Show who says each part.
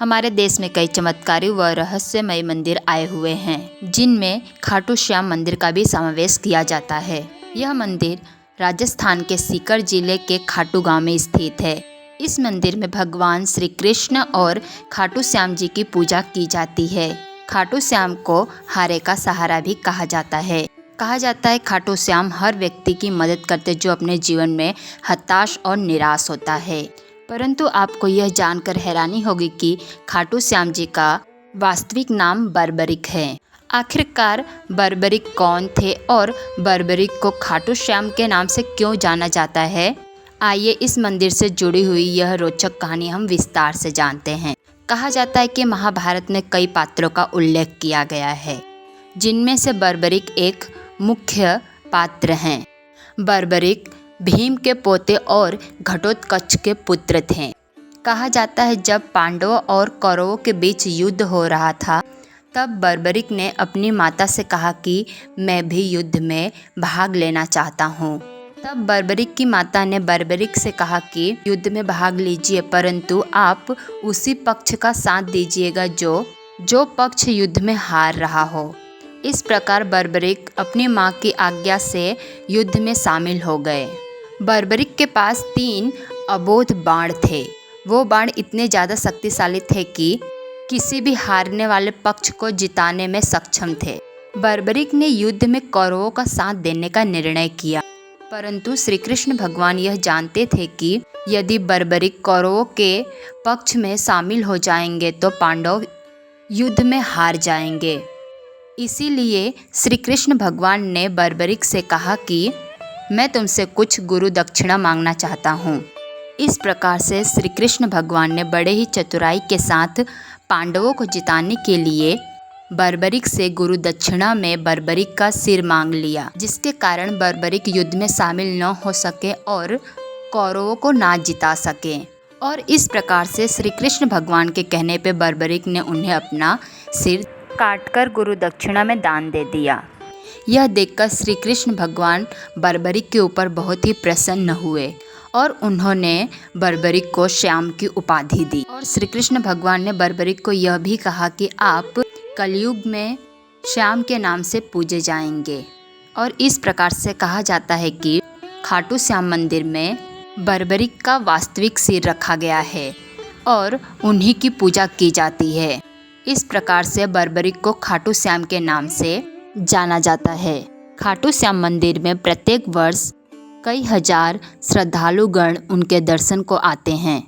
Speaker 1: हमारे देश में कई चमत्कारी व रहस्यमय मंदिर आए हुए हैं, जिनमें खाटू श्याम मंदिर का भी समावेश किया जाता है। यह मंदिर राजस्थान के सीकर जिले के खाटू गांव में स्थित है। इस मंदिर में भगवान श्री कृष्ण और खाटू श्याम जी की पूजा की जाती है। खाटू श्याम को हारे का सहारा भी कहा जाता है। कहा जाता है खाटू श्याम हर व्यक्ति की मदद करते जो अपने जीवन में हताश और निराश होता है। परंतु आपको यह जानकर हैरानी होगी कि खाटू श्याम जी का वास्तविक नाम बर्बरिक है। आखिरकार बर्बरिक कौन थे और बर्बरिक को खाटू श्याम के नाम से क्यों जाना जाता है? आइए इस मंदिर से जुड़ी हुई यह रोचक कहानी हम विस्तार से जानते हैं। कहा जाता है कि महाभारत में कई पात्रों का उल्लेख किया गया है, जिनमें से बर्बरिक एक मुख्य पात्र हैं। बर्बरिक भीम के पोते और घटोत्कच के पुत्र थे। कहा जाता है जब पांडवों और कौरवों के बीच युद्ध हो रहा था, तब बर्बरिक ने अपनी माता से कहा कि मैं भी युद्ध में भाग लेना चाहता हूँ। तब बर्बरिक की माता ने बर्बरिक से कहा कि युद्ध में भाग लीजिए, परंतु आप उसी पक्ष का साथ दीजिएगा जो पक्ष युद्ध में हार रहा हो। इस प्रकार बर्बरिक अपनी माँ की आज्ञा से युद्ध में शामिल हो गए। बर्बरिक के पास 3 अबोध बाण थे। वो बाण इतने ज़्यादा शक्तिशाली थे कि किसी भी हारने वाले पक्ष को जिताने में सक्षम थे। बर्बरिक ने युद्ध में कौरवों का साथ देने का निर्णय किया, परंतु श्री कृष्ण भगवान यह जानते थे कि यदि बर्बरिक कौरवों के पक्ष में शामिल हो जाएंगे तो पांडव युद्ध में हार जाएंगे। इसीलिए श्री कृष्ण भगवान ने बर्बरिक से कहा कि मैं तुमसे कुछ गुरु दक्षिणा मांगना चाहता हूँ। इस प्रकार से श्री कृष्ण भगवान ने बड़े ही चतुराई के साथ पांडवों को जिताने के लिए बर्बरिक से गुरु दक्षिणा में बर्बरिक का सिर मांग लिया, जिसके कारण बर्बरिक युद्ध में शामिल न हो सके और कौरवों को ना जिता सके। और इस प्रकार से श्री कृष्ण भगवान के कहने पे बर्बरिक ने उन्हें अपना सिर काटकर गुरु दक्षिणा में दान दे दिया। यह देखकर श्री कृष्ण भगवान बर्बरिक के ऊपर बहुत ही प्रसन्न हुए और उन्होंने बर्बरिक को श्याम की उपाधि दी। और श्री कृष्ण भगवान ने बर्बरिक को यह भी कहा कि आप कलयुग में श्याम के नाम से पूजे जाएंगे। और इस प्रकार से कहा जाता है कि खाटू श्याम मंदिर में बर्बरिक का वास्तविक सिर रखा गया है और उन्हीं की पूजा की जाती है। इस प्रकार से बर्बरिक को खाटू श्याम के नाम से जाना जाता है। खाटू श्याम मंदिर में प्रत्येक वर्ष कई हजार श्रद्धालुगण उनके दर्शन को आते हैं।